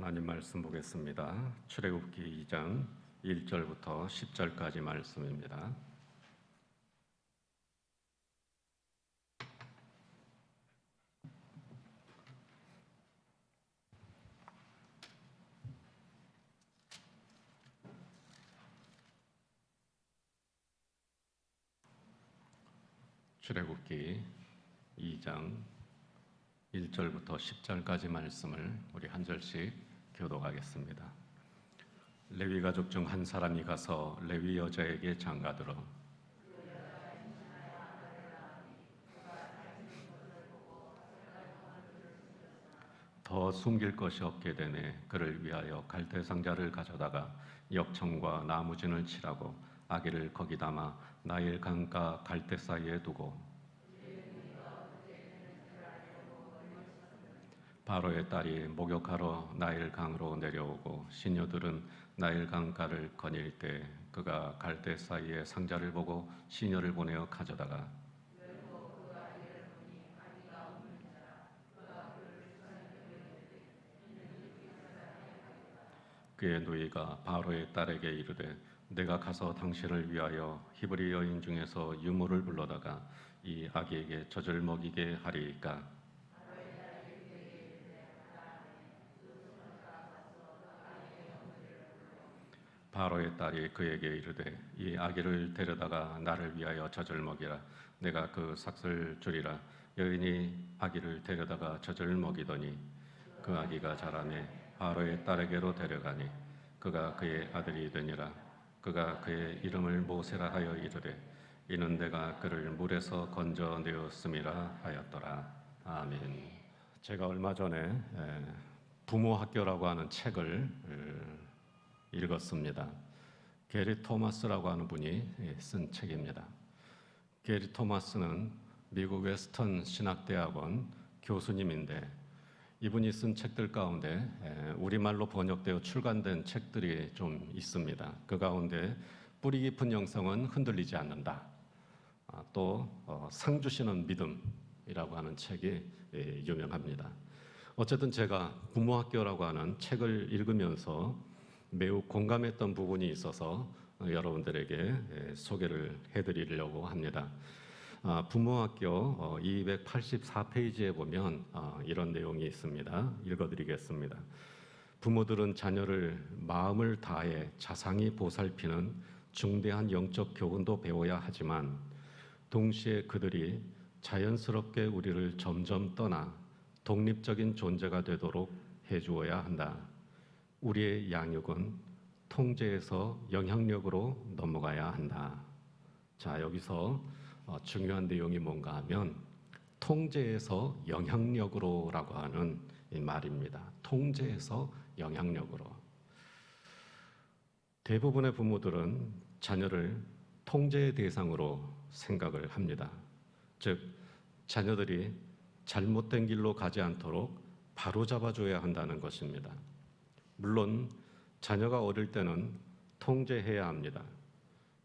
하나님 말씀 보겠습니다. 출애굽기 2장 1절부터 10절까지 말씀입니다. 출애굽기 2장 1절부터 10절까지 말씀을 우리 한 절씩 교독하겠습니다. 레위 가족 중 한 사람이 가서 레위 여자에게 장가들어 더 숨길 것이 없게 되매 그를 위하여 갈대 상자를 가져다가 역청과 나무진을 칠하고 아기를 거기 담아 나일 강가 갈대 사이에 두고 바로의 딸이 목욕하러 나일 강으로 내려오고 시녀들은 나일 강가를 거닐 때 그가 갈대 사이에 상자를 보고 시녀를 보내어 가져다가 그의 누이가 바로의 딸에게 이르되 내가 가서 당신을 위하여 히브리 여인 중에서 유모를 불러다가 이 아기에게 젖을 먹이게 하리이까. 바로의 딸이 그에게 이르되 이 아기를 데려다가 나를 위하여 젖을 먹이라. 내가 그 삭슬 주리라. 여인이 아기를 데려다가 젖을 먹이더니 그 아기가 자라매 바로의 딸에게로 데려가니 그가 그의 아들이 되니라. 그가 그의 이름을 모세라 하여 이르되 이는 내가 그를 물에서 건져내었음이라 하였더라. 아멘. 제가 얼마 전에 부모 학교라고 하는 책을 읽었습니다. 게리 토마스라고 하는 분이 쓴 책입니다. 게리 토마스는 미국 웨스턴 신학대학원 교수님인데 이분이 쓴 책들 가운데 우리말로 번역되어 출간된 책들이 좀 있습니다. 그 가운데 뿌리 깊은 영성은 흔들리지 않는다. 또 상 주시는 믿음이라고 하는 책이 유명합니다. 어쨌든 제가 부모학교라고 하는 책을 읽으면서 매우 공감했던 부분이 있어서 여러분들에게 소개를 해드리려고 합니다. 부모학교 284페이지에 보면 이런 내용이 있습니다. 읽어드리겠습니다. 부모들은 자녀를 마음을 다해 자상히 보살피는 중대한 영적 교훈도 배워야 하지만 동시에 그들이 자연스럽게 우리를 점점 떠나 독립적인 존재가 되도록 해주어야 한다. 우리의 양육은 통제에서 영향력으로 넘어가야 한다. 자, 여기서 중요한 내용이 뭔가 하면 통제에서 영향력으로라고 하는 이 말입니다. 통제에서 영향력으로. 대부분의 부모들은 자녀를 통제의 대상으로 생각을 합니다. 즉, 자녀들이 잘못된 길로 가지 않도록 바로잡아줘야 한다는 것입니다. 물론 자녀가 어릴 때는 통제해야 합니다.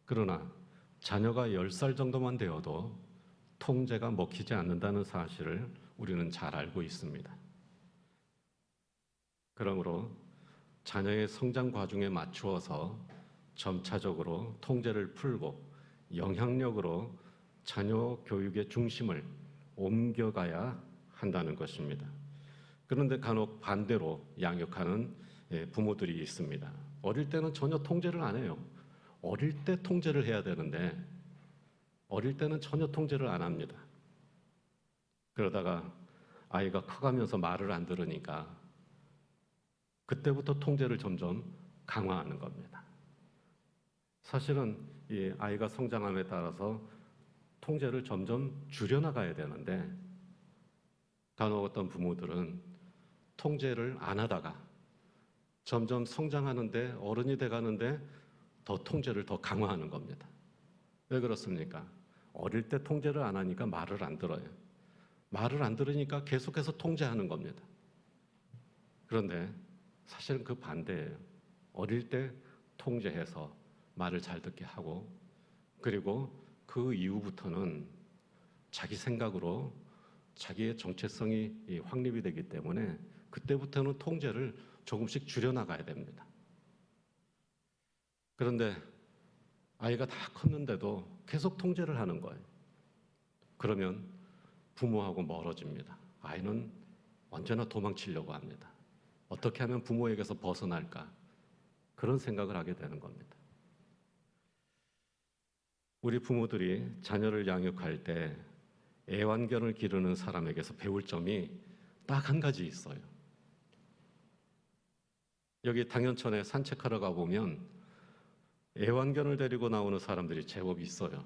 그러나 자녀가 10살 정도만 되어도 통제가 먹히지 않는다는 사실을 우리는 잘 알고 있습니다. 그러므로 자녀의 성장 과정에 맞추어서 점차적으로 통제를 풀고 영향력으로 자녀 교육의 중심을 옮겨가야 한다는 것입니다. 그런데 간혹 반대로 양육하는 부모들이 있습니다. 어릴 때는 전혀 통제를 안 해요. 어릴 때 통제를 해야 되는데 어릴 때는 전혀 통제를 안 합니다. 그러다가 아이가 커가면서 말을 안 들으니까 그때부터 통제를 점점 강화하는 겁니다. 사실은 이 아이가 성장함에 따라서 통제를 점점 줄여나가야 되는데 간혹 어떤 부모들은 통제를 안 하다가 점점 성장하는데 어른이 돼가는데 더 통제를 더 강화하는 겁니다. 왜 그렇습니까? 어릴 때 통제를 안 하니까 말을 안 들어요. 말을 안 들으니까 계속해서 통제하는 겁니다. 그런데 사실은 그 반대예요. 어릴 때 통제해서 말을 잘 듣게 하고 그리고 그 이후부터는 자기 생각으로 자기의 정체성이 확립이 되기 때문에 그때부터는 통제를 조금씩 줄여나가야 됩니다. 그런데 아이가 다 컸는데도 계속 통제를 하는 거예요. 그러면 부모하고 멀어집니다. 아이는 언제나 도망치려고 합니다. 어떻게 하면 부모에게서 벗어날까? 그런 생각을 하게 되는 겁니다. 우리 부모들이 자녀를 양육할 때 애완견을 기르는 사람에게서 배울 점이 딱 한 가지 있어요. 여기 당연천에 산책하러 가보면 애완견을 데리고 나오는 사람들이 제법 있어요.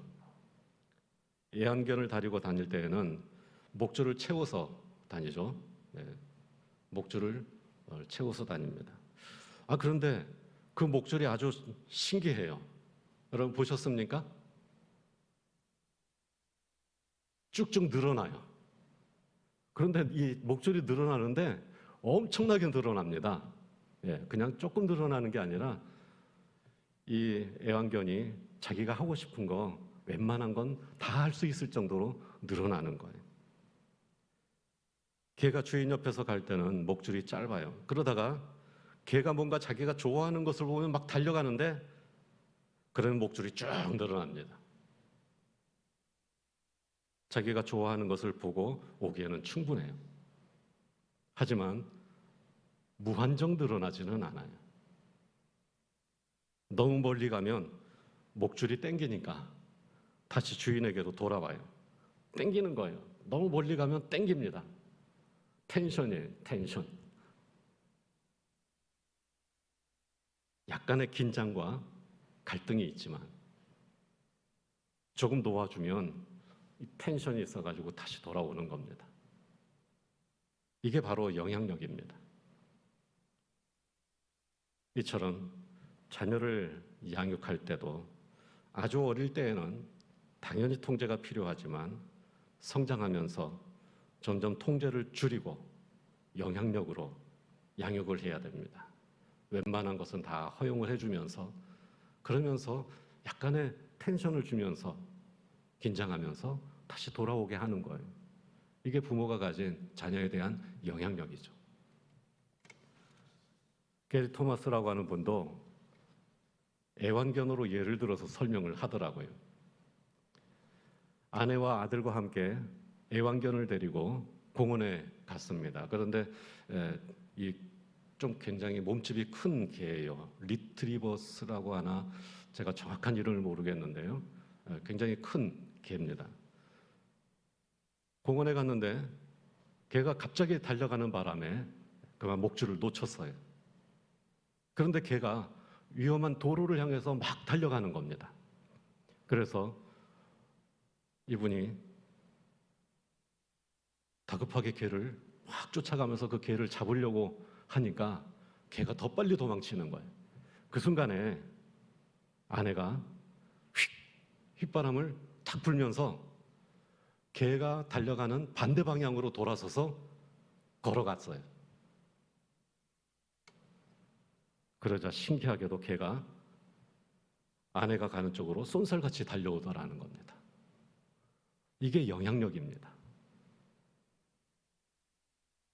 애완견을 데리고 다닐 때에는 목줄을 채워서 다니죠. 네, 목줄을 채워서 다닙니다. 그런데 그 목줄이 아주 신기해요. 여러분 보셨습니까? 쭉쭉 늘어나요. 그런데 이 목줄이 늘어나는데 엄청나게 늘어납니다. 그냥 조금 늘어나는 게 아니라 이 애완견이 자기가 하고 싶은 거 웬만한 건 다 할 수 있을 정도로 늘어나는 거예요. 개가 주인 옆에서 갈 때는 목줄이 짧아요. 그러다가 개가 뭔가 자기가 좋아하는 것을 보면 막 달려가는데 그러면 목줄이 쭉 늘어납니다. 자기가 좋아하는 것을 보고 오기에는 충분해요. 하지만 무한정 늘어나지는 않아요. 너무 멀리 가면 목줄이 땡기니까 다시 주인에게로 돌아와요. 땡기는 거예요. 너무 멀리 가면 땡깁니다. 텐션이에요, 텐션. 약간의 긴장과 갈등이 있지만 조금 놓아주면 이 텐션이 있어가지고 다시 돌아오는 겁니다. 이게 바로 영향력입니다. 이처럼 자녀를 양육할 때도 아주 어릴 때에는 당연히 통제가 필요하지만 성장하면서 점점 통제를 줄이고 영향력으로 양육을 해야 됩니다. 웬만한 것은 다 허용을 해주면서 그러면서 약간의 텐션을 주면서 긴장하면서 다시 돌아오게 하는 거예요. 이게 부모가 가진 자녀에 대한 영향력이죠. 게리 토마스라고 하는 분도 애완견으로 예를 들어서 설명을 하더라고요. 아내와 아들과 함께 애완견을 데리고 공원에 갔습니다. 그런데 이 좀 굉장히 몸집이 큰 개예요. 리트리버스라고 하나 제가 정확한 이름을 모르겠는데요. 굉장히 큰 개입니다. 공원에 갔는데 개가 갑자기 달려가는 바람에 그만 목줄을 놓쳤어요. 그런데 개가 위험한 도로를 향해서 막 달려가는 겁니다. 그래서 이분이 다급하게 개를 막 쫓아가면서 그 개를 잡으려고 하니까 개가 더 빨리 도망치는 거예요. 그 순간에 아내가 휘바람을 탁 불면서 개가 달려가는 반대 방향으로 돌아서서 걸어갔어요. 그러자 신기하게도 개가 아내가 가는 쪽으로 쏜살같이 달려오더라는 겁니다. 이게 영향력입니다.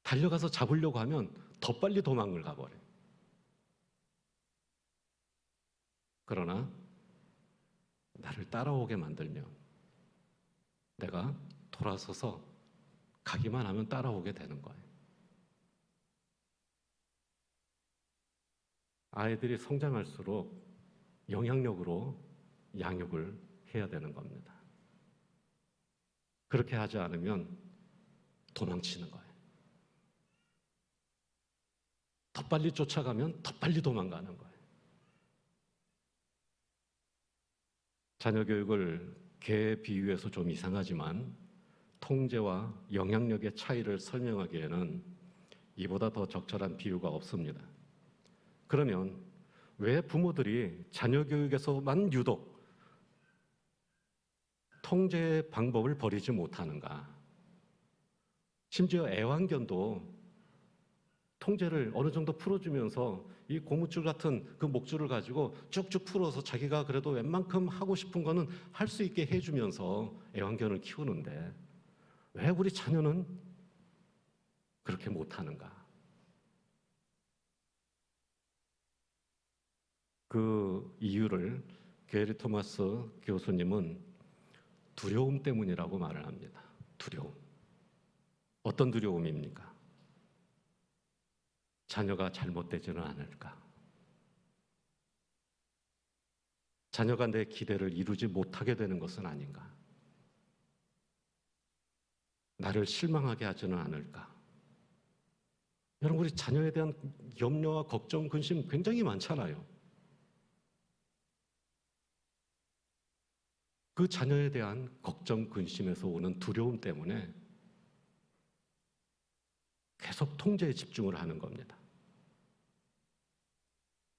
달려가서 잡으려고 하면 더 빨리 도망을 가버려요. 그러나 나를 따라오게 만들면 내가 돌아서서 가기만 하면 따라오게 되는 거예요. 아이들이 성장할수록 영향력으로 양육을 해야 되는 겁니다. 그렇게 하지 않으면 도망치는 거예요. 더 빨리 쫓아가면 더 빨리 도망가는 거예요. 자녀 교육을 개에 비유해서 좀 이상하지만 통제와 영향력의 차이를 설명하기에는 이보다 더 적절한 비유가 없습니다. 그러면 왜 부모들이 자녀 교육에서만 유독 통제의 방법을 버리지 못하는가? 심지어 애완견도 통제를 어느 정도 풀어주면서 이 고무줄 같은 그 목줄을 가지고 쭉쭉 풀어서 자기가 그래도 웬만큼 하고 싶은 거는 할 수 있게 해주면서 애완견을 키우는데 왜 우리 자녀는 그렇게 못하는가? 그 이유를 게리 토마스 교수님은 두려움 때문이라고 말을 합니다. 두려움. 어떤 두려움입니까? 자녀가 잘못되지는 않을까? 자녀가 내 기대를 이루지 못하게 되는 것은 아닌가? 나를 실망하게 하지는 않을까? 여러분, 우리 자녀에 대한 염려와 걱정, 근심 굉장히 많잖아요. 그 자녀에 대한 걱정, 근심에서 오는 두려움 때문에 계속 통제에 집중을 하는 겁니다.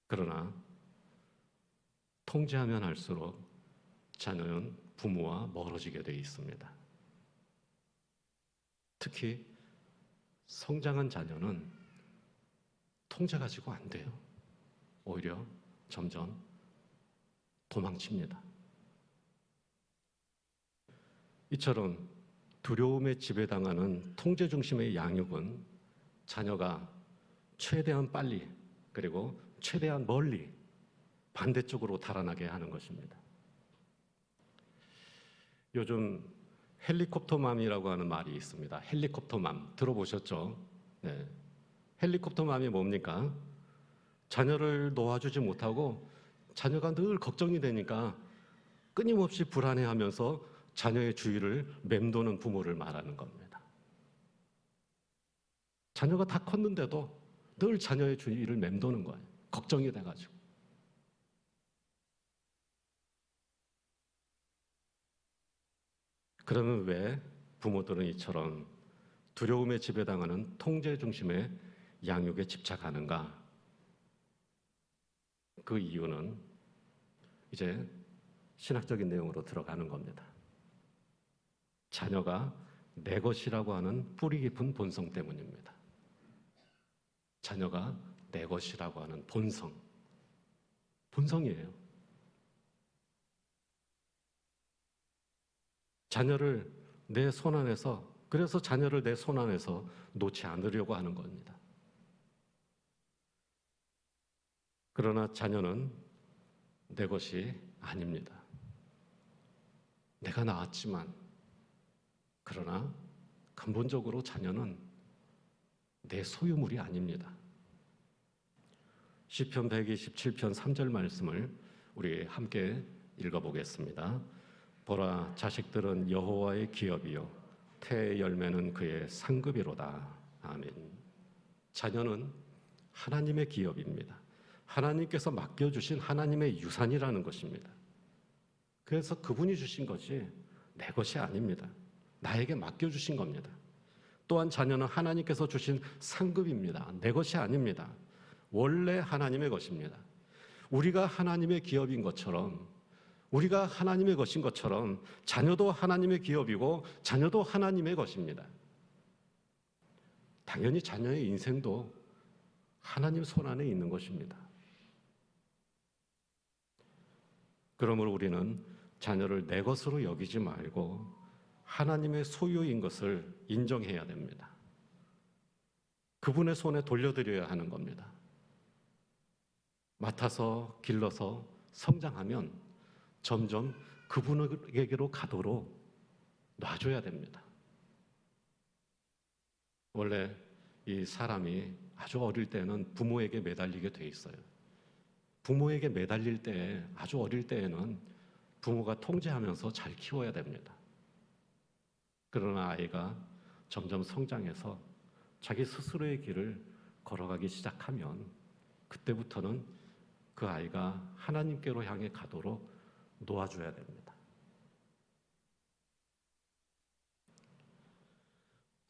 그러나 통제하면 할수록 자녀는 부모와 멀어지게 되어 있습니다. 특히 성장한 자녀는 통제 가지고 안 돼요. 오히려 점점 도망칩니다. 이처럼 두려움에 지배당하는 통제 중심의 양육은 자녀가 최대한 빨리 그리고 최대한 멀리 반대쪽으로 달아나게 하는 것입니다. 요즘 헬리콥터맘이라고 하는 말이 있습니다. 헬리콥터맘 들어보셨죠? 네. 헬리콥터맘이 뭡니까? 자녀를 놓아주지 못하고 자녀가 늘 걱정이 되니까 끊임없이 불안해하면서 자녀의 주위를 맴도는 부모를 말하는 겁니다. 자녀가 다 컸는데도 늘 자녀의 주위를 맴도는 거예요. 걱정이 돼가지고. 그러면 왜 부모들은 이처럼 두려움에 지배당하는 통제 중심의 양육에 집착하는가? 그 이유는 이제 신학적인 내용으로 들어가는 겁니다. 자녀가 내 것이라고 하는 뿌리 깊은 본성 때문입니다. 자녀가 내 것이라고 하는 본성이에요. 자녀를 내 손 안에서, 그래서 자녀를 내 손 안에서 놓지 않으려고 하는 겁니다. 그러나 자녀는 내 것이 아닙니다. 내가 낳았지만, 그러나 근본적으로 자녀는 내 소유물이 아닙니다. 시편 127편 3절 말씀을 우리 함께 읽어보겠습니다. 보라, 자식들은 여호와의 기업이요 태의 열매는 그의 상급이로다. 아멘. 자녀는 하나님의 기업입니다. 하나님께서 맡겨주신 하나님의 유산이라는 것입니다. 그래서 그분이 주신 것이 내 것이 아닙니다. 나에게 맡겨주신 겁니다. 또한 자녀는 하나님께서 주신 상급입니다. 내 것이 아닙니다. 원래 하나님의 것입니다. 우리가 하나님의 기업인 것처럼, 우리가 하나님의 것인 것처럼 자녀도 하나님의 기업이고 자녀도 하나님의 것입니다. 당연히 자녀의 인생도 하나님 손 안에 있는 것입니다. 그러므로 우리는 자녀를 내 것으로 여기지 말고 하나님의 소유인 것을 인정해야 됩니다. 그분의 손에 돌려드려야 하는 겁니다. 맡아서 길러서 성장하면 점점 그분에게로 가도록 놔줘야 됩니다. 원래 이 사람이 아주 어릴 때는 부모에게 매달리게 돼 있어요. 부모에게 매달릴 때, 아주 어릴 때에는 부모가 통제하면서 잘 키워야 됩니다. 그러나 아이가 점점 성장해서 자기 스스로의 길을 걸어가기 시작하면 그때부터는 그 아이가 하나님께로 향해 가도록 놓아줘야 됩니다.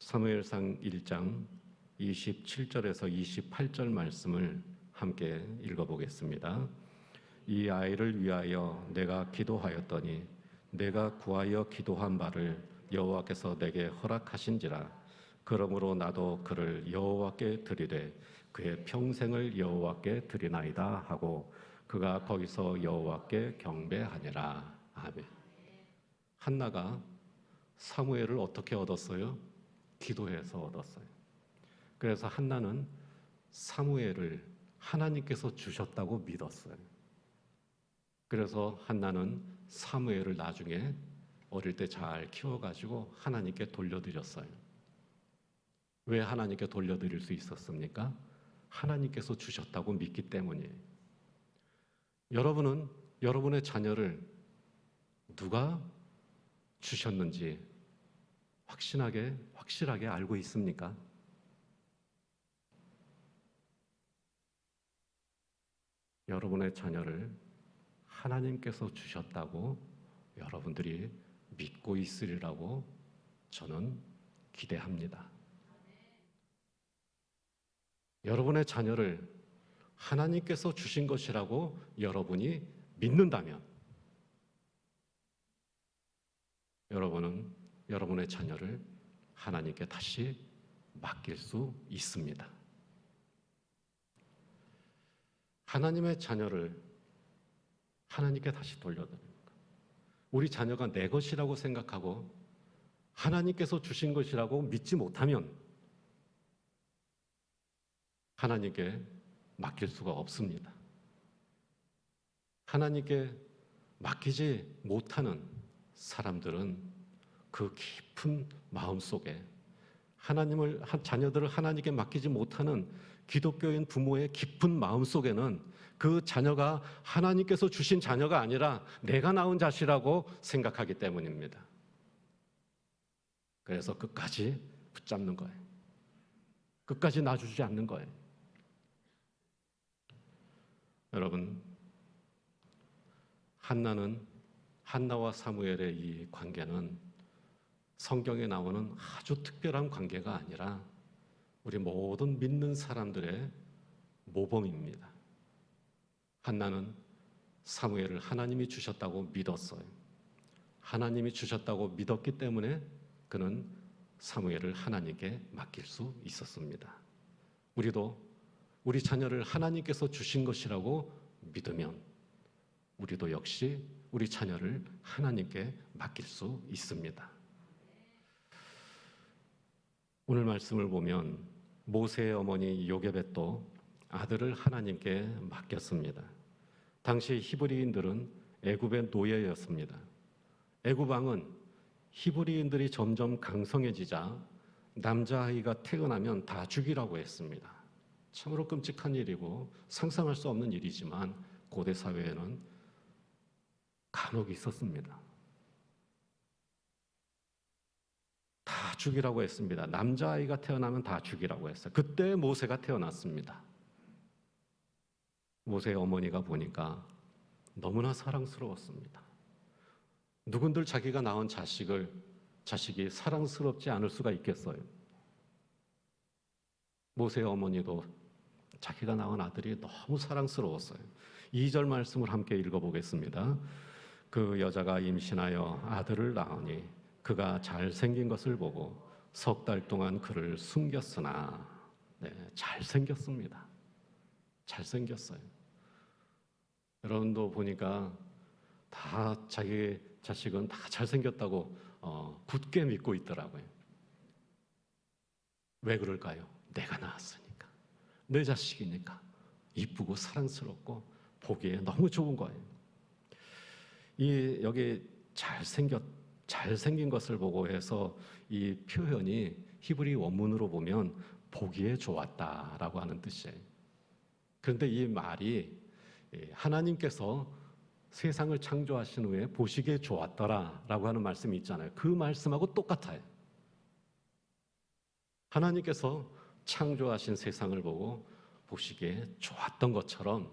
사무엘상 1장 27절에서 28절 말씀을 함께 읽어보겠습니다. 이 아이를 위하여 내가 기도하였더니 내가 구하여 기도한 바를 여호와께서 내게 허락하신지라. 그러므로 나도 그를 여호와께 드리되 그의 평생을 여호와께 드리나이다 하고 그가 거기서 여호와께 경배하니라. 아멘. 한나가 사무엘을 어떻게 얻었어요? 기도해서 얻었어요. 그래서 한나는 사무엘을 하나님께서 주셨다고 믿었어요. 그래서 한나는 사무엘을 나중에 어릴 때 잘 키워가지고 하나님께 돌려드렸어요. 왜 하나님께 돌려드릴 수 있었습니까? 하나님께서 주셨다고 믿기 때문이에요. 여러분은 여러분의 자녀를 누가 주셨는지 확실하게 알고 있습니까? 여러분의 자녀를 하나님께서 주셨다고 여러분들이 믿고 있으리라고 저는 기대합니다. 여러분의 자녀를 하나님께서 주신 것이라고 여러분이 믿는다면 여러분은 여러분의 자녀를 하나님께 다시 맡길 수 있습니다. 하나님의 자녀를 하나님께 다시 돌려드립니다. 우리 자녀가 내 것이라고 생각하고 하나님께서 주신 것이라고 믿지 못하면 하나님께 맡길 수가 없습니다. 하나님께 맡기지 못하는 사람들은 그 깊은 마음속에 자녀들을 하나님께 맡기지 못하는 기독교인 부모의 깊은 마음속에는 그 자녀가 하나님께서 주신 자녀가 아니라 내가 낳은 자식이라고 생각하기 때문입니다. 그래서 끝까지 붙잡는 거예요. 끝까지 놔주지 않는 거예요. 여러분, 한나와 사무엘의 이 관계는 성경에 나오는 아주 특별한 관계가 아니라 우리 모든 믿는 사람들의 모범입니다. 한나는 사무엘을 하나님이 주셨다고 믿었어요. 하나님이 주셨다고 믿었기 때문에 그는 사무엘을 하나님께 맡길 수 있었습니다. 우리도 우리 자녀를 하나님께서 주신 것이라고 믿으면 우리도 역시 우리 자녀를 하나님께 맡길 수 있습니다. 오늘 말씀을 보면 모세의 어머니 요게벳도 아들을 하나님께 맡겼습니다. 당시 히브리인들은 애굽의 노예였습니다. 애굽 왕은 히브리인들이 점점 강성해지자 남자아이가 태어나면 다 죽이라고 했습니다. 참으로 끔찍한 일이고 상상할 수 없는 일이지만 고대 사회에는 간혹 있었습니다. 다 죽이라고 했습니다. 남자아이가 태어나면 다 죽이라고 했어요. 그때 모세가 태어났습니다. 모세의 어머니가 보니까 너무나 사랑스러웠습니다. 누군들 자기가 낳은 자식이 사랑스럽지 않을 수가 있겠어요. 모세의 어머니도 자기가 낳은 아들이 너무 사랑스러웠어요. 2절 말씀을 함께 읽어보겠습니다. 그 여자가 임신하여 아들을 낳으니 그가 잘생긴 것을 보고 석 달 동안 그를 숨겼으나 잘생겼습니다. 잘생겼어요. 여러분도 보니까 다 자기 자식은 다 잘생겼다고 굳게 믿고 있더라고요. 왜 그럴까요? 내가 낳았으니까. 내 자식이니까. 이쁘고 사랑스럽고 보기에 너무 좋은 거예요. 여기 잘생긴 것을 보고 해서 이 표현이 히브리 원문으로 보면 보기에 좋았다라고 하는 뜻이에요. 그런데 이 말이 하나님께서 세상을 창조하신 후에 보시기에 좋았더라라고 하는 말씀이 있잖아요. 그 말씀하고 똑같아요. 하나님께서 창조하신 세상을 보고 보시기에 좋았던 것처럼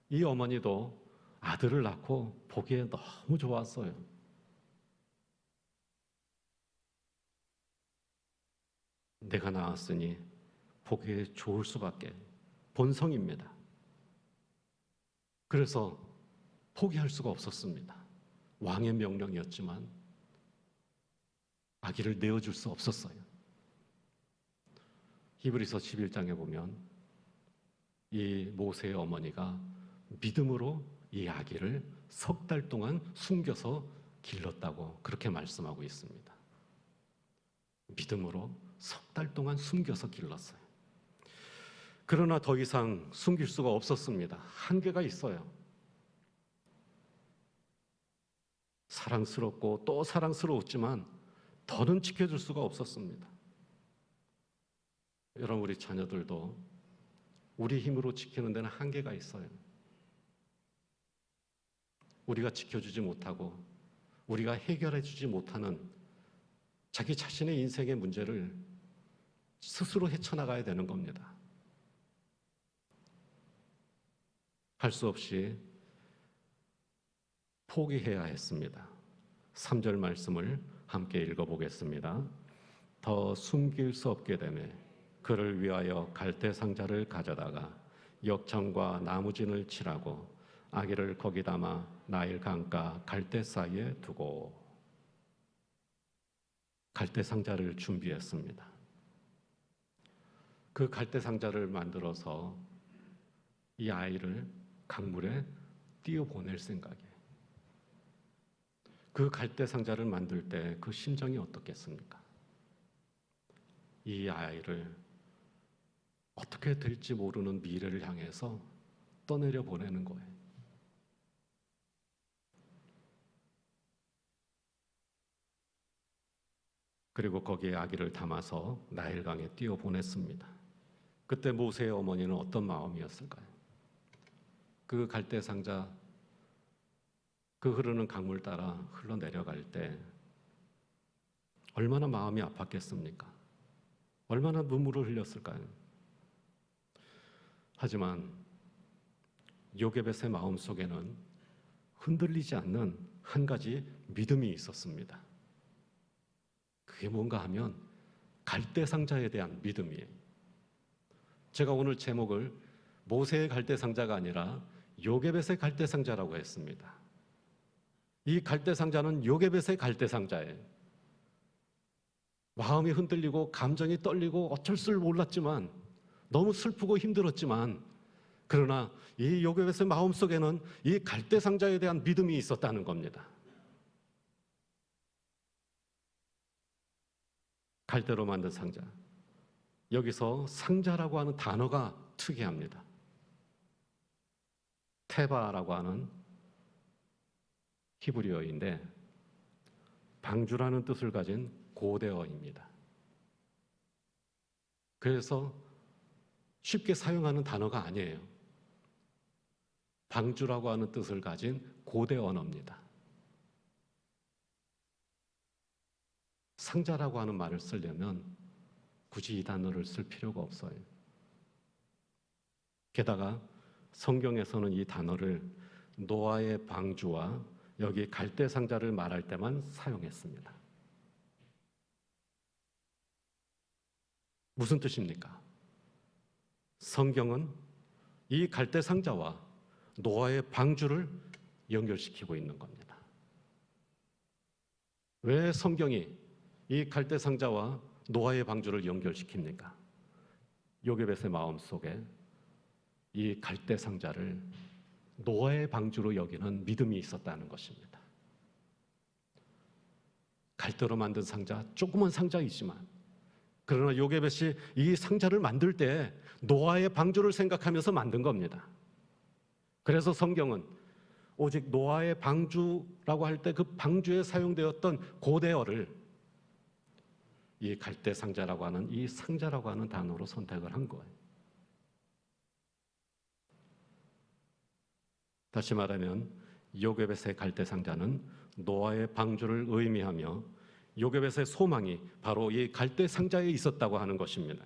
이 어머니도 아들을 낳고 보기에 너무 좋았어요. 내가 낳았으니 보기에 좋을 수밖에 본성입니다. 그래서 포기할 수가 없었습니다. 왕의 명령이었지만 아기를 내어줄 수 없었어요. 히브리서 11장에 보면 이 모세의 어머니가 믿음으로 이 아기를 석 달 동안 숨겨서 길렀다고 그렇게 말씀하고 있습니다. 믿음으로 석 달 동안 숨겨서 길렀어요. 그러나 더 이상 숨길 수가 없었습니다. 한계가 있어요. 사랑스럽고 또 사랑스러웠지만 더는 지켜줄 수가 없었습니다. 여러분, 우리 자녀들도 우리 힘으로 지키는 데는 한계가 있어요. 우리가 지켜주지 못하고 우리가 해결해주지 못하는 자기 자신의 인생의 문제를 스스로 헤쳐나가야 되는 겁니다. 할 수 없이 포기해야 했습니다. 3절 말씀을 함께 읽어보겠습니다. 더 숨길 수 없게 되매 그를 위하여 갈대 상자를 가져다가 역청과 나무진을 칠하고 아기를 거기 담아 나일 강가 갈대 사이에 두고 갈대 상자를 준비했습니다. 그 갈대 상자를 만들어서 이 아이를 강물에 띄어보낼 생각이에요. 그 갈대 상자를 만들 때 그 심정이 어떻겠습니까? 이 아이를 어떻게 될지 모르는 미래를 향해서 떠내려 보내는 거예요. 그리고 거기에 아기를 담아서 나일강에 띄어 보냈습니다. 그때 모세의 어머니는 어떤 마음이었을까요? 그 갈대 상자, 그 흐르는 강물 따라 흘러내려갈 때 얼마나 마음이 아팠겠습니까? 얼마나 눈물을 흘렸을까요? 하지만 요게벳의 마음속에는 흔들리지 않는 한 가지 믿음이 있었습니다. 그게 뭔가 하면 갈대 상자에 대한 믿음이에요. 제가 오늘 제목을 모세의 갈대 상자가 아니라 요게벳의 갈대 상자라고 했습니다. 이 갈대 상자는 요게벳의 갈대 상자예요. 마음이 흔들리고 감정이 떨리고 어쩔 줄 몰랐지만 너무 슬프고 힘들었지만 그러나 이 요게벳의 마음속에는 이 갈대 상자에 대한 믿음이 있었다는 겁니다. 갈대로 만든 상자. 여기서 상자라고 하는 단어가 특이합니다. 테바라고 하는 히브리어인데 방주라는 뜻을 가진 고대어입니다. 그래서 쉽게 사용하는 단어가 아니에요. 방주라고 하는 뜻을 가진 고대 언어입니다. 상자라고 하는 말을 쓰려면 굳이 이 단어를 쓸 필요가 없어요. 게다가 성경에서는 이 단어를 노아의 방주와 여기 갈대 상자를 말할 때만 사용했습니다. 무슨 뜻입니까? 성경은 이 갈대 상자와 노아의 방주를 연결시키고 있는 겁니다. 왜 성경이 이 갈대 상자와 노아의 방주를 연결시킵니까? 요게벳의 마음속에 이 갈대 상자를 노아의 방주로 여기는 믿음이 있었다는 것입니다. 갈대로 만든 상자, 조그만 상자이지만 그러나 요게벳이 이 상자를 만들 때 노아의 방주를 생각하면서 만든 겁니다. 그래서 성경은 오직 노아의 방주라고 할 때 그 방주에 사용되었던 고대어를 이 갈대 상자라고 하는 이 상자라고 하는 단어로 선택을 한 거예요. 다시 말하면 요게벳의 갈대 상자는 노아의 방주를 의미하며 요게벳의 소망이 바로 이 갈대 상자에 있었다고 하는 것입니다.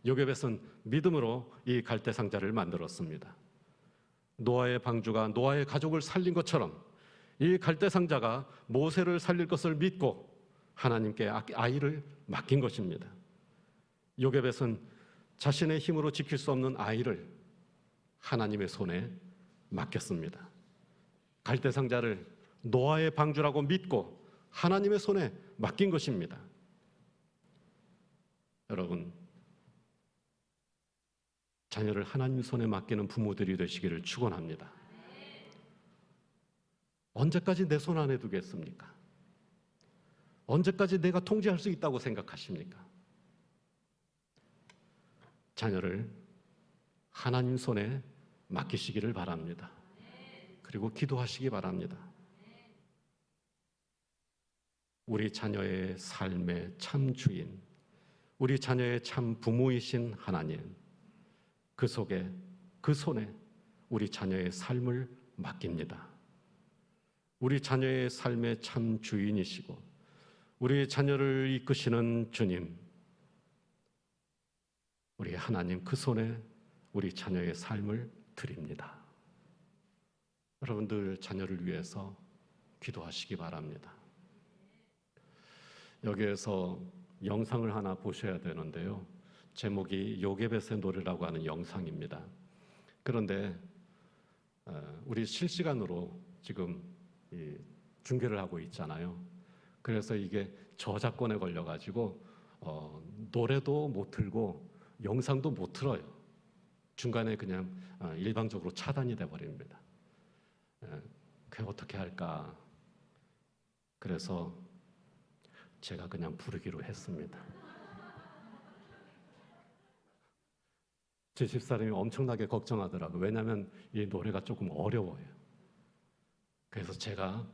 요게벳은 믿음으로 이 갈대 상자를 만들었습니다. 노아의 방주가 노아의 가족을 살린 것처럼 이 갈대 상자가 모세를 살릴 것을 믿고 하나님께 아이를 맡긴 것입니다. 요게벳은 자신의 힘으로 지킬 수 없는 아이를 하나님의 손에 맡겼습니다. 갈대 상자를 노아의 방주라고 믿고 하나님의 손에 맡긴 것입니다. 여러분, 자녀를 하나님 손에 맡기는 부모들이 되시기를 축원합니다. 언제까지 내 손 안에 두겠습니까? 언제까지 내가 통제할 수 있다고 생각하십니까? 자녀를 하나님 손에 맡기시기를 바랍니다. 그리고 기도하시기 바랍니다. 우리 자녀의 삶의 참 주인, 우리 자녀의 참 부모이신 하나님, 그 속에, 그 손에 우리 자녀의 삶을 맡깁니다. 우리 자녀의 삶의 참 주인이시고 우리 자녀를 이끄시는 주님, 우리 하나님 그 손에 우리 자녀의 삶을 드립니다. 여러분들 자녀를 위해서 기도하시기 바랍니다. 여기에서 영상을 하나 보셔야 되는데요. 제목이 요게벳의 노래라고 하는 영상입니다. 그런데 우리 실시간으로 지금 중계를 하고 있잖아요. 그래서 이게 저작권에 걸려가지고 노래도 못 틀고 영상도 못 틀어요. 중간에 그냥 일방적으로 차단이 돼버립니다. 그게 어떻게 할까? 그래서 제가 그냥 부르기로 했습니다. 제 집사람이 엄청나게 걱정하더라고요. 왜냐하면 이 노래가 조금 어려워요. 그래서 제가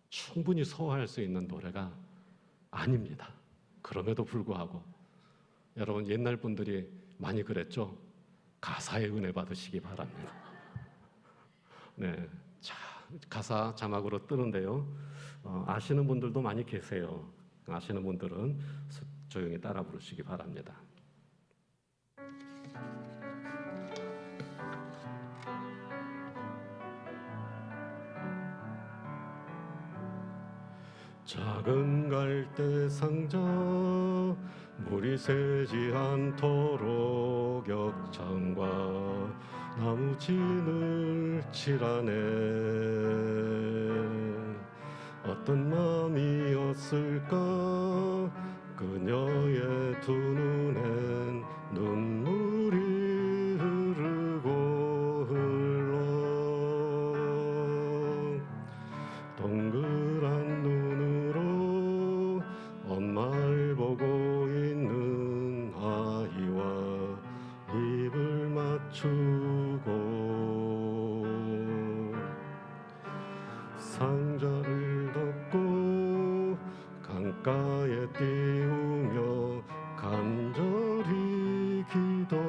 충분히 소화할 수 있는 노래가 아닙니다. 그럼에도 불구하고 여러분 옛날 분들이 많이 그랬죠? 가사의 은혜 받으시기 바랍니다. 네, 자, 가사 자막으로 뜨는데요. 아시는 분들도 많이 계세요. 아시는 분들은 조용히 따라 부르시기 바랍니다. 작은 갈대 상자 물이 새지 않도록 역창과 나무 진을 칠하네. 어떤 마음이었을까 그녀의 두 눈엔 눈물이 흐르고 흘러 동그란 눈으로 엄마를 보고 있는 아이와 입을 맞추고 상자를 덮고 강가에 띄우며 간절히 기도했겠지.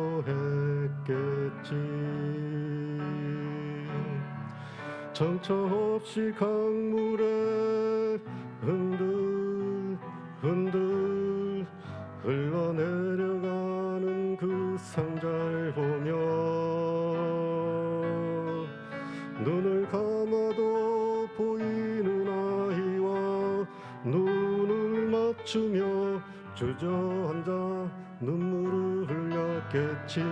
정처 없이 강물에 흔들흔들 흘러내려가는 그 상자를 보며 눈을 감아도 보이는 아이와 눈을 맞추며 주저앉아 눈물을 흘렸겠지.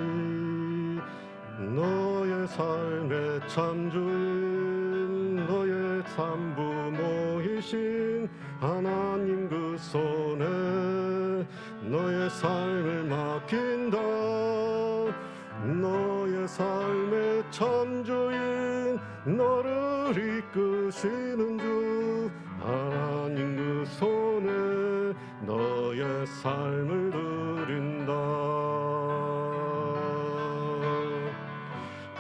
너의 삶의 참주인 너의 참부모이신 하나님 그 손에 너의 삶을 맡긴다. 너의 삶의 참주인 너를 이끄시는 주 하나님 그 손에 너의 삶을 드린다.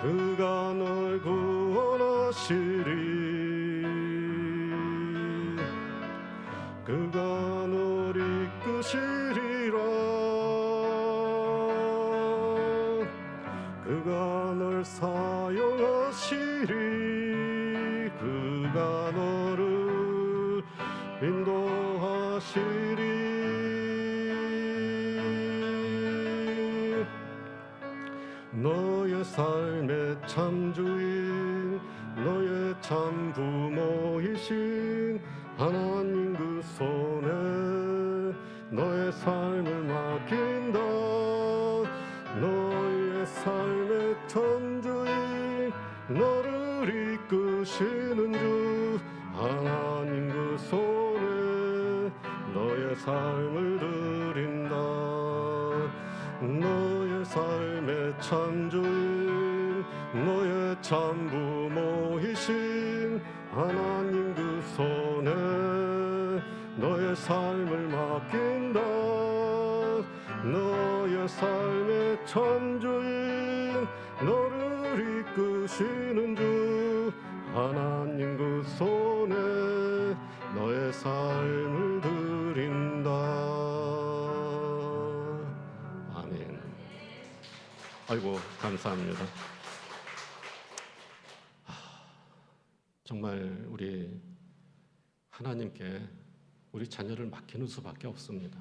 그가 널 구원하시리. 그가 널 이끄시리라. 그가 널 사용하시리. 그가 너를 인도하시리. 너의 삶의 참주인 너의 참부모이신 하나님 그 손에 너의 삶을 맡긴다. 너의 삶의 참주인 너를 이끄시는 주 하나님 그 손에 너의 삶을 드린다. 너의 삶의 참주인 너의 참부모이신 하나님 그 손에 너의 삶을 맡긴다. 너의 삶의 참주인 너를 이끄시는 주 하나님 그 손에 너의 삶을 드린다. 아멘. 아이고 감사합니다. 정말 우리 하나님께 우리 자녀를 맡기는 수밖에 없습니다.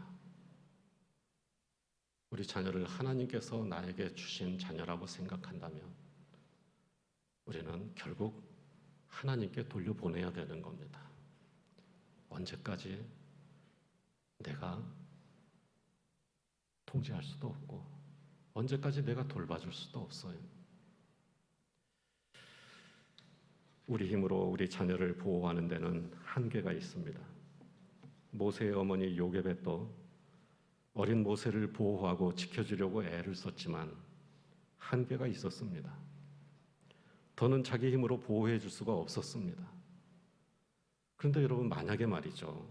우리 자녀를 하나님께서 나에게 주신 자녀라고 생각한다면 우리는 결국 하나님께 돌려보내야 되는 겁니다. 언제까지 내가 통제할 수도 없고 언제까지 내가 돌봐줄 수도 없어요. 우리 힘으로 우리 자녀를 보호하는 데는 한계가 있습니다. 모세의 어머니 요게벳도 어린 모세를 보호하고 지켜주려고 애를 썼지만 한계가 있었습니다. 더는 자기 힘으로 보호해 줄 수가 없었습니다. 그런데 여러분, 만약에 말이죠,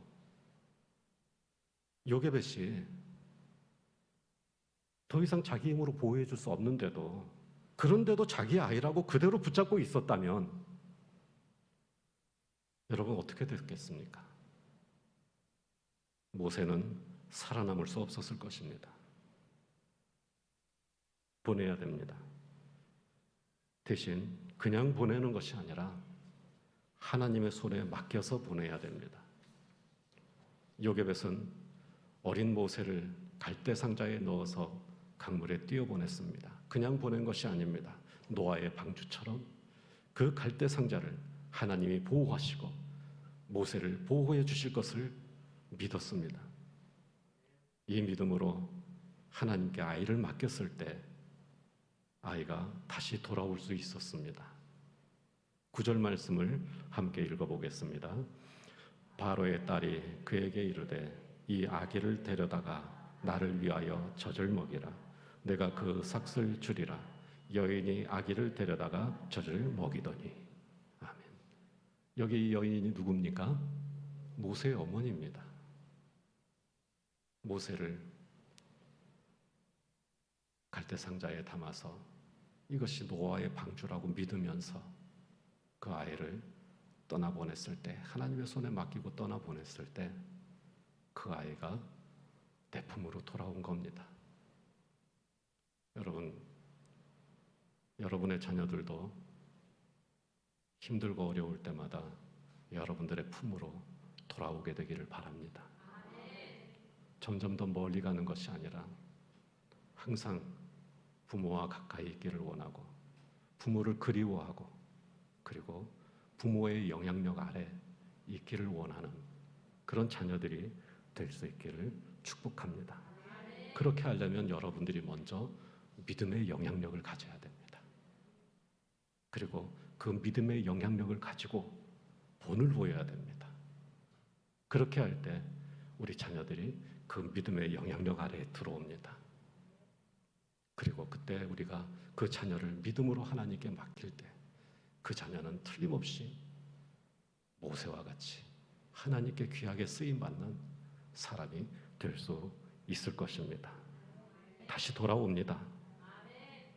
요게벳이 더 이상 자기 힘으로 보호해 줄 수 없는데도 그런데도 자기 아이라고 그대로 붙잡고 있었다면 여러분 어떻게 됐겠습니까? 모세는 살아남을 수 없었을 것입니다. 보내야 됩니다. 대신 그냥 보내는 것이 아니라 하나님의 손에 맡겨서 보내야 됩니다. 요게벳은 어린 모세를 갈대 상자에 넣어서 강물에 띄어보냈습니다. 그냥 보낸 것이 아닙니다. 노아의 방주처럼 그 갈대 상자를 하나님이 보호하시고 모세를 보호해 주실 것을 믿었습니다. 이 믿음으로 하나님께 아이를 맡겼을 때 아이가 다시 돌아올 수 있었습니다. 9절 말씀을 함께 읽어보겠습니다. 바로의 딸이 그에게 이르되 이 아기를 데려다가 나를 위하여 젖을 먹이라. 내가 그 삭슬 주리라. 여인이 아기를 데려다가 젖을 먹이더니. 아멘. 여기 이 여인이 누굽니까? 모세의 어머니입니다. 모세를 갈대상자에 담아서 이것이 노아의 방주라고 믿으면서 그 아이를 떠나보냈을 때, 하나님의 손에 맡기고 떠나보냈을 때 그 아이가 내 품으로 돌아온 겁니다. 여러분, 여러분의 자녀들도 힘들고 어려울 때마다 여러분들의 품으로 돌아오게 되기를 바랍니다. 점점 더 멀리 가는 것이 아니라 항상 부모와 가까이 있기를 원하고 부모를 그리워하고 그리고 부모의 영향력 아래 있기를 원하는 그런 자녀들이 될 수 있기를 축복합니다. 그렇게 하려면 여러분들이 먼저 믿음의 영향력을 가져야 됩니다. 그리고 그 믿음의 영향력을 가지고 본을 보여야 됩니다. 그렇게 할 때 우리 자녀들이 그 믿음의 영향력 아래에 들어옵니다. 그리고 그때 우리가 그 자녀를 믿음으로 하나님께 맡길 때 그 자녀는 틀림없이 모세와 같이 하나님께 귀하게 쓰임받는 사람이 될 수 있을 것입니다. 다시 돌아옵니다.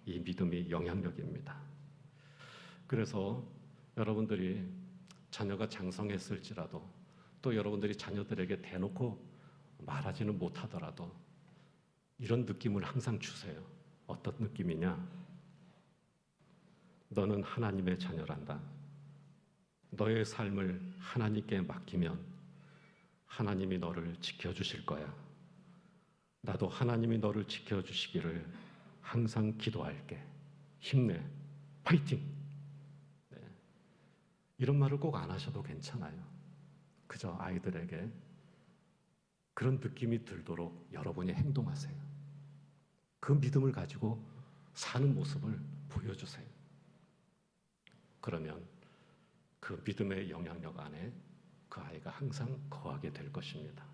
이 믿음이 영향력입니다. 그래서 여러분들이 자녀가 장성했을지라도 또 여러분들이 자녀들에게 대놓고 말하지는 못하더라도 이런 느낌을 항상 주세요. 어떤 느낌이냐? 너는 하나님의 자녀란다. 너의 삶을 하나님께 맡기면 하나님이 너를 지켜주실 거야. 나도 하나님이 너를 지켜주시기를 항상 기도할게. 힘내. 파이팅! 네. 이런 말을 꼭 안 하셔도 괜찮아요. 그저 아이들에게 그런 느낌이 들도록 여러분이 행동하세요. 그 믿음을 가지고 사는 모습을 보여주세요. 그러면 그 믿음의 영향력 안에 그 아이가 항상 거하게 될 것입니다.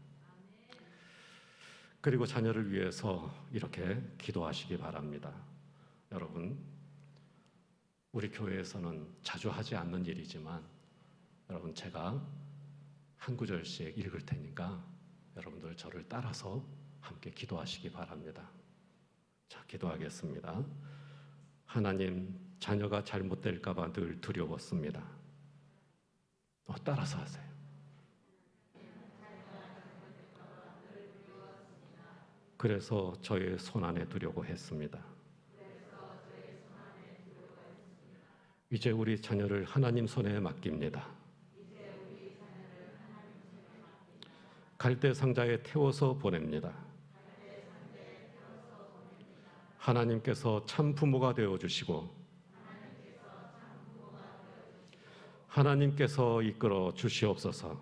그리고 자녀를 위해서 이렇게 기도하시기 바랍니다. 여러분, 우리 교회에서는 자주 하지 않는 일이지만 여러분, 제가 한 구절씩 읽을 테니까 여러분들 저를 따라서 함께 기도하시기 바랍니다. 자, 기도하겠습니다. 하나님, 자녀가 잘못될까 봐 늘 두려웠습니다. 따라서 하세요. 그래서 저의 손안에 두려고 했습니다. 이제 우리 자녀를 하나님 손에 맡깁니다. 갈대 상자에 태워서 보냅니다. 하나님께서 참 부모가 되어 주시고 하나님께서 이끌어 주시옵소서.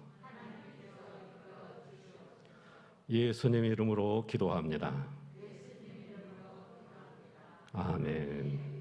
예수님 이름으로 기도합니다. 아멘.